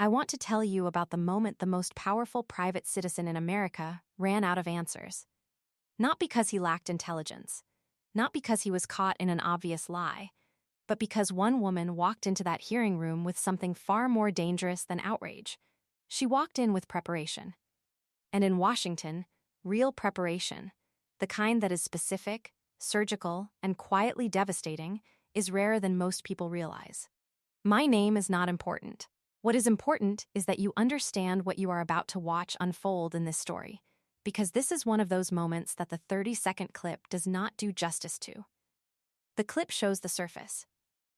I want to tell you about the moment the most powerful private citizen in America ran out of answers. Not because he lacked intelligence, not because he was caught in an obvious lie, but because one woman walked into that hearing room with something far more dangerous than outrage. She walked in with preparation. And in Washington, real preparation, the kind that is specific, surgical, and quietly devastating, is rarer than most people realize. My name is not important. What is important is that you understand what you are about to watch unfold in this story, because this is one of those moments that the 30-second clip does not do justice to. The clip shows the surface.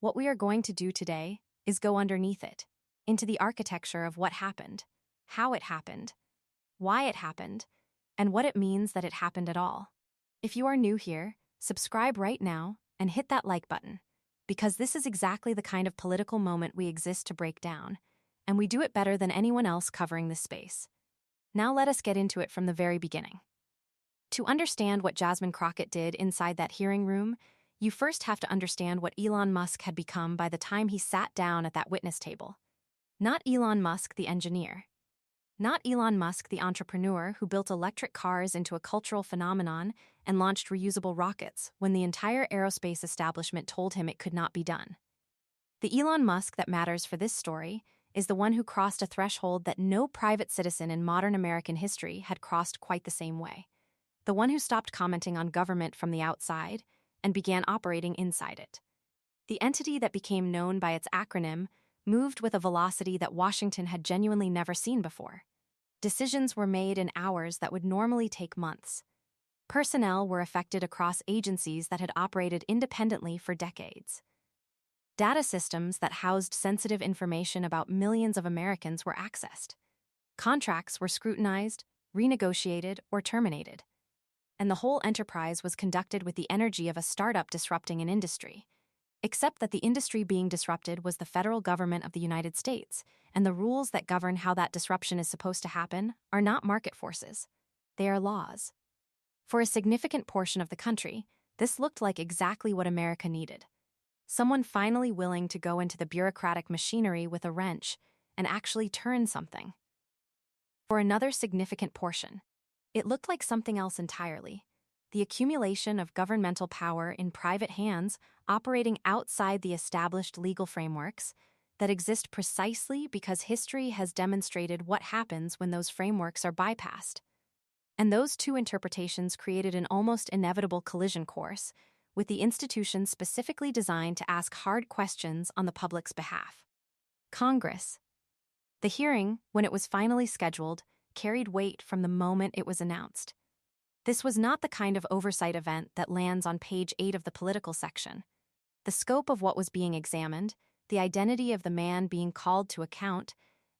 What we are going to do today is go underneath it, into the architecture of what happened, how it happened, why it happened, and what it means that it happened at all. If you are new here, subscribe right now and hit that like button, because this is exactly the kind of political moment we exist to break down, and we do it better than anyone else covering this space. Now let us get into it from the very beginning. To understand what Jasmine Crockett did inside that hearing room, you first have to understand what Elon Musk had become by the time he sat down at that witness table. Not Elon Musk, the engineer. Not Elon Musk, the entrepreneur who built electric cars into a cultural phenomenon and launched reusable rockets when the entire aerospace establishment told him it could not be done. The Elon Musk that matters for this story is the one who crossed a threshold that no private citizen in modern American history had crossed quite the same way. The one who stopped commenting on government from the outside and began operating inside it. The entity that became known by its acronym moved with a velocity that Washington had genuinely never seen before. Decisions were made in hours that would normally take months. Personnel were affected across agencies that had operated independently for decades. Data systems that housed sensitive information about millions of Americans were accessed. Contracts were scrutinized, renegotiated, or terminated. And the whole enterprise was conducted with the energy of a startup disrupting an industry. Except that the industry being disrupted was the federal government of the United States, and the rules that govern how that disruption is supposed to happen are not market forces. They are laws. For a significant portion of the country, this looked like exactly what America needed. Someone finally willing to go into the bureaucratic machinery with a wrench and actually turn something. For another significant portion, it looked like something else entirely. The accumulation of governmental power in private hands operating outside the established legal frameworks that exist precisely because history has demonstrated what happens when those frameworks are bypassed. And those two interpretations created an almost inevitable collision course, with the institution specifically designed to ask hard questions on the public's behalf. Congress. The hearing, when it was finally scheduled, carried weight from the moment it was announced. This was not the kind of oversight event that lands on page 8 of the political section. The scope of what was being examined, the identity of the man being called to account,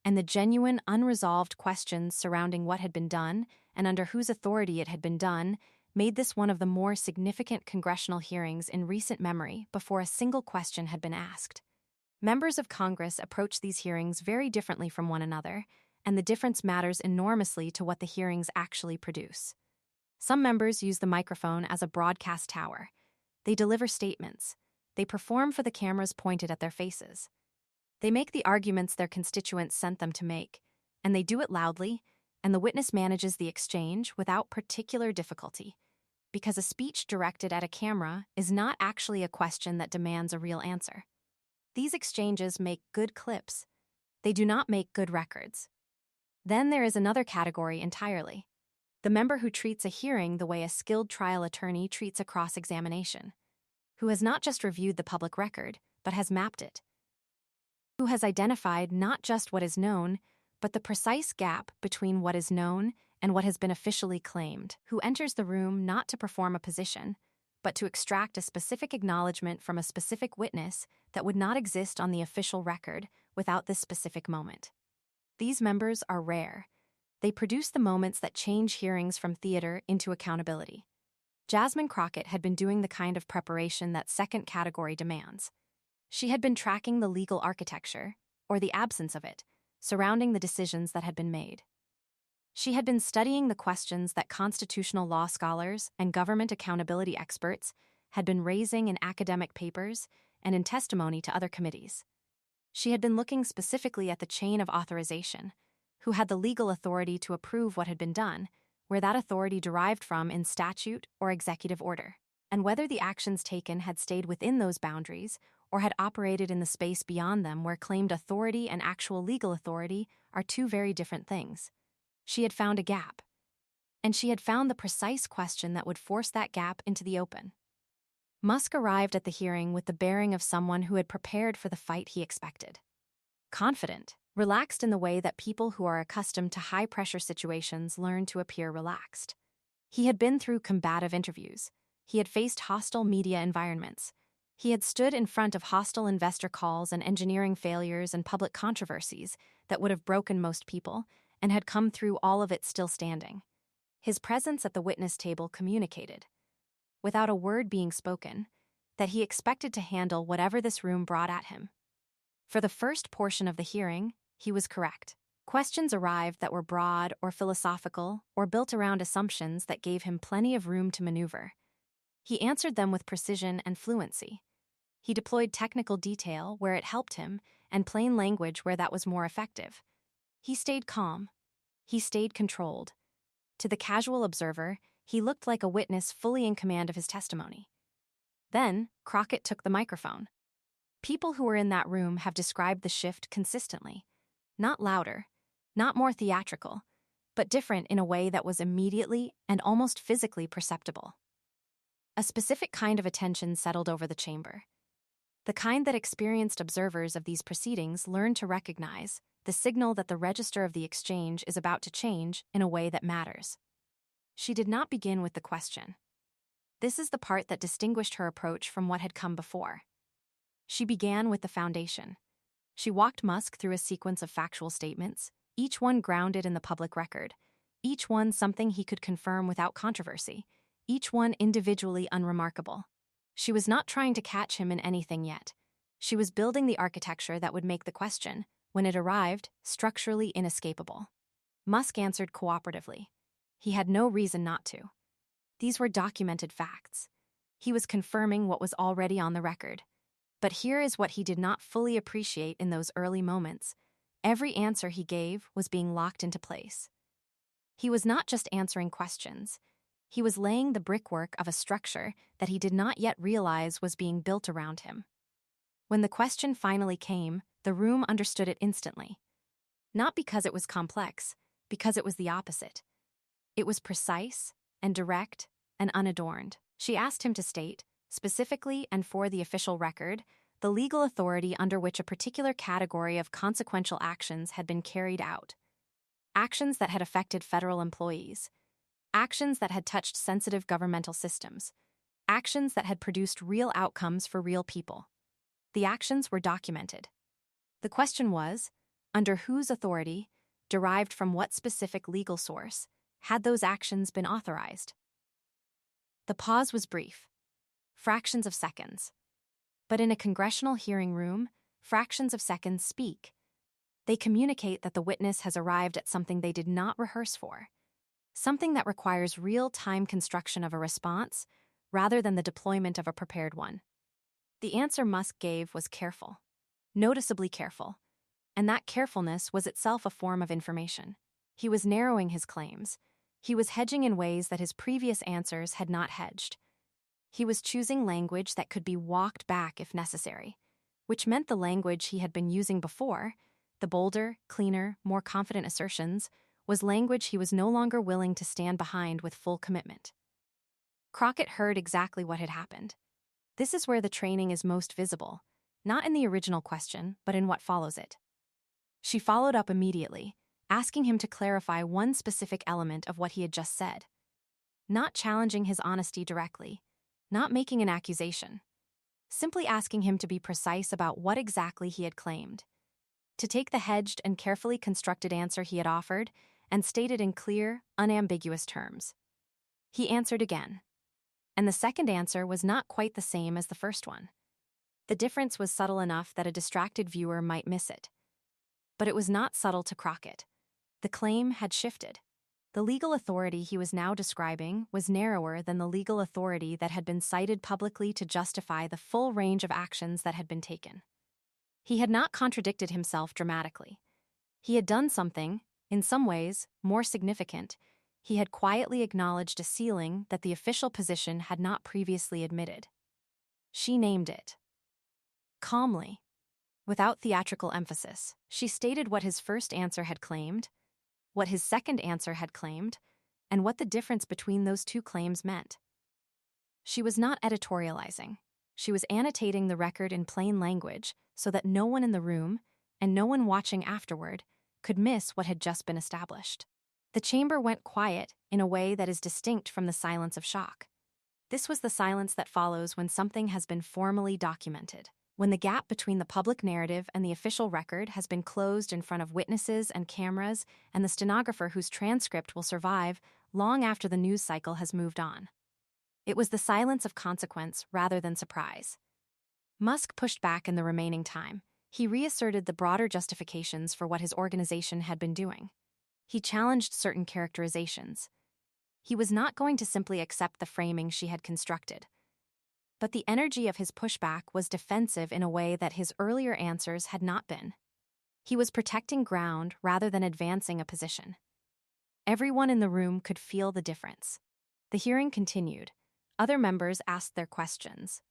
and the genuine, unresolved questions surrounding what had been done and under whose authority it had been done made this one of the more significant congressional hearings in recent memory before a single question had been asked. Members of Congress approach these hearings very differently from one another, and the difference matters enormously to what the hearings actually produce. Some members use the microphone as a broadcast tower. They deliver statements. They perform for the cameras pointed at their faces. They make the arguments their constituents sent them to make, and they do it loudly, and the witness manages the exchange without particular difficulty, because a speech directed at a camera is not actually a question that demands a real answer. These exchanges make good clips. They do not make good records. Then there is another category entirely. The member who treats a hearing the way a skilled trial attorney treats a cross-examination, who has not just reviewed the public record, but has mapped it, who has identified not just what is known, but the precise gap between what is known and what has been officially claimed, who enters the room not to perform a position, but to extract a specific acknowledgement from a specific witness that would not exist on the official record without this specific moment. These members are rare. They produce the moments that change hearings from theater into accountability. Jasmine Crockett had been doing the kind of preparation that second category demands. She had been tracking the legal architecture, or the absence of it, surrounding the decisions that had been made. She had been studying the questions that constitutional law scholars and government accountability experts had been raising in academic papers and in testimony to other committees. She had been looking specifically at the chain of authorization, who had the legal authority to approve what had been done, where that authority derived from in statute or executive order, and whether the actions taken had stayed within those boundaries or had operated in the space beyond them where claimed authority and actual legal authority are two very different things. She had found a gap, and she had found the precise question that would force that gap into the open. Musk arrived at the hearing with the bearing of someone who had prepared for the fight he expected. Confident, relaxed in the way that people who are accustomed to high-pressure situations learn to appear relaxed. He had been through combative interviews. He had faced hostile media environments. He had stood in front of hostile investor calls and engineering failures and public controversies that would have broken most people, and had come through all of it still standing. His presence at the witness table communicated, without a word being spoken, that he expected to handle whatever this room brought at him. For the first portion of the hearing, he was correct. Questions arrived that were broad or philosophical or built around assumptions that gave him plenty of room to maneuver. He answered them with precision and fluency. He deployed technical detail where it helped him and plain language where that was more effective. He stayed calm. He stayed controlled. To the casual observer, he looked like a witness fully in command of his testimony. Then, Crockett took the microphone. People who were in that room have described the shift consistently. Not louder, not more theatrical, but different in a way that was immediately and almost physically perceptible. A specific kind of attention settled over the chamber. The kind that experienced observers of these proceedings learned to recognize the signal that the register of the exchange is about to change in a way that matters. She did not begin with the question. This is the part that distinguished her approach from what had come before. She began with the foundation. She walked Musk through a sequence of factual statements, each one grounded in the public record, each one something he could confirm without controversy, each one individually unremarkable. She was not trying to catch him in anything yet. She was building the architecture that would make the question, when it arrived, structurally inescapable. Musk answered cooperatively. He had no reason not to. These were documented facts. He was confirming what was already on the record. But here is what he did not fully appreciate in those early moments. Every answer he gave was being locked into place. He was not just answering questions. He was laying the brickwork of a structure that he did not yet realize was being built around him. When the question finally came, the room understood it instantly. Not because it was complex, because it was the opposite. It was precise and direct and unadorned. She asked him to state, specifically and for the official record, the legal authority under which a particular category of consequential actions had been carried out. Actions that had affected federal employees. Actions that had touched sensitive governmental systems. Actions that had produced real outcomes for real people. The actions were documented. The question was, under whose authority, derived from what specific legal source, had those actions been authorized? The pause was brief. Fractions of seconds. But in a congressional hearing room, fractions of seconds speak. They communicate that the witness has arrived at something they did not rehearse for, something that requires real-time construction of a response rather than the deployment of a prepared one. The answer Musk gave was careful, noticeably careful, and that carefulness was itself a form of information. He was narrowing his claims. He was hedging in ways that his previous answers had not hedged. He was choosing language that could be walked back if necessary, which meant the language he had been using before, the bolder, cleaner, more confident assertions, was language he was no longer willing to stand behind with full commitment. Crockett heard exactly what had happened. This is where the training is most visible, not in the original question, but in what follows it. She followed up immediately, asking him to clarify one specific element of what he had just said. Not challenging his honesty directly, not making an accusation, simply asking him to be precise about what exactly he had claimed, to take the hedged and carefully constructed answer he had offered and state it in clear, unambiguous terms. He answered again, and the second answer was not quite the same as the first one. The difference was subtle enough that a distracted viewer might miss it. But it was not subtle to Crockett. The claim had shifted. The legal authority he was now describing was narrower than the legal authority that had been cited publicly to justify the full range of actions that had been taken. He had not contradicted himself dramatically. He had done something, in some ways, more significant. He had quietly acknowledged a ceiling that the official position had not previously admitted. She named it. Calmly, without theatrical emphasis, she stated what his first answer had claimed, what his second answer had claimed, and what the difference between those two claims meant. She was not editorializing. She was annotating the record in plain language so that no one in the room, and no one watching afterward, could miss what had just been established. The chamber went quiet in a way that is distinct from the silence of shock. This was the silence that follows when something has been formally documented, when the gap between the public narrative and the official record has been closed in front of witnesses and cameras and the stenographer whose transcript will survive long after the news cycle has moved on. It was the silence of consequence rather than surprise. Musk pushed back in the remaining time. He reasserted the broader justifications for what his organization had been doing. He challenged certain characterizations. He was not going to simply accept the framing she had constructed. But the energy of his pushback was defensive in a way that his earlier answers had not been. He was protecting ground rather than advancing a position. Everyone in the room could feel the difference. The hearing continued. Other members asked their questions.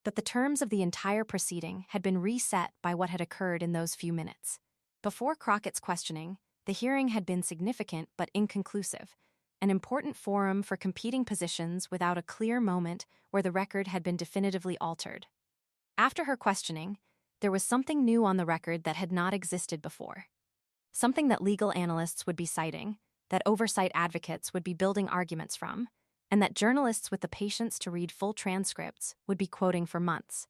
But the terms of the entire proceeding had been reset by what had occurred in those few minutes. Before Crockett's questioning, the hearing had been significant but inconclusive, an important forum for competing positions without a clear moment where the record had been definitively altered. After her questioning, there was something new on the record that had not existed before. Something that legal analysts would be citing, that oversight advocates would be building arguments from, and that journalists with the patience to read full transcripts would be quoting for months.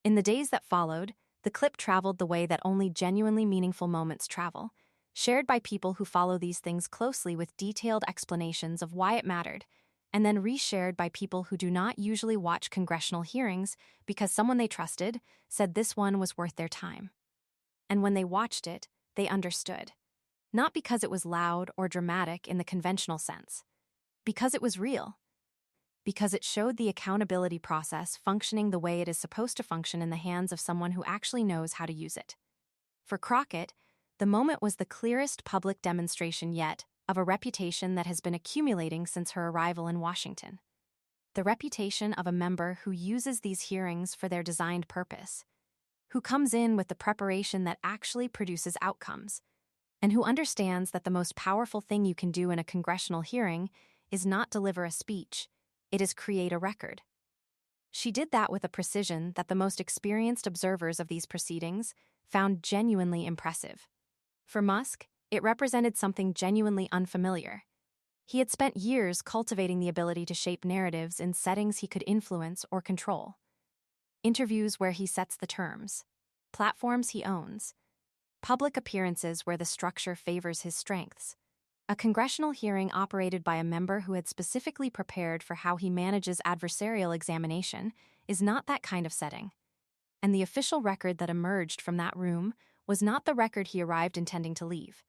In the days that followed, the clip traveled the way that only genuinely meaningful moments travel, shared by people who follow these things closely with detailed explanations of why it mattered, and then reshared by people who do not usually watch congressional hearings because someone they trusted said this one was worth their time. And when they watched it, they understood. Not because it was loud or dramatic in the conventional sense. Because it was real. Because it showed the accountability process functioning the way it is supposed to function in the hands of someone who actually knows how to use it. For Crockett, the moment was the clearest public demonstration yet of a reputation that has been accumulating since her arrival in Washington. The reputation of a member who uses these hearings for their designed purpose, who comes in with the preparation that actually produces outcomes, and who understands that the most powerful thing you can do in a congressional hearing is not deliver a speech, it is create a record. She did that with a precision that the most experienced observers of these proceedings found genuinely impressive. For Musk, it represented something genuinely unfamiliar. He had spent years cultivating the ability to shape narratives in settings he could influence or control. Interviews where he sets the terms, platforms he owns, public appearances where the structure favors his strengths. A congressional hearing operated by a member who had specifically prepared for how he manages adversarial examination is not that kind of setting. And the official record that emerged from that room was not the record he arrived intending to leave.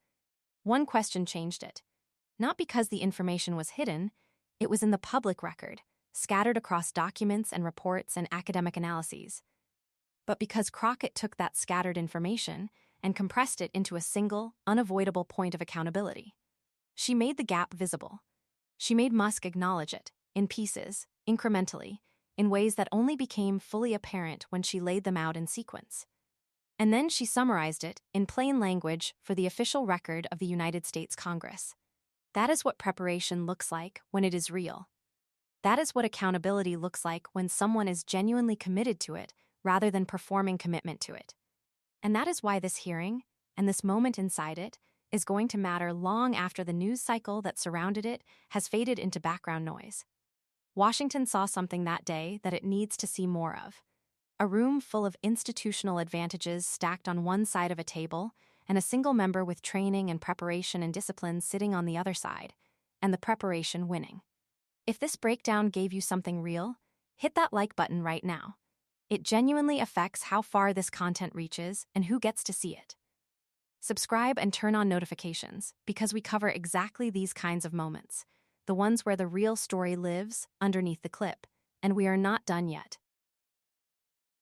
One question changed it. Not because the information was hidden, it was in the public record, scattered across documents and reports and academic analyses. But because Crockett took that scattered information and compressed it into a single, unavoidable point of accountability. She made the gap visible. She made Musk acknowledge it, in pieces, incrementally, in ways that only became fully apparent when she laid them out in sequence. And then she summarized it, in plain language, for the official record of the United States Congress. That is what preparation looks like when it is real. That is what accountability looks like when someone is genuinely committed to it rather than performing commitment to it. And that is why this hearing, and this moment inside it, is going to matter long after the news cycle that surrounded it has faded into background noise. Washington saw something that day that it needs to see more of. A room full of institutional advantages stacked on one side of a table, and a single member with training and preparation and discipline sitting on the other side, and the preparation winning. If this breakdown gave you something real, hit that like button right now. It genuinely affects how far this content reaches and who gets to see it. Subscribe and turn on notifications because we cover exactly these kinds of moments, the ones where the real story lives underneath the clip, and we are not done yet.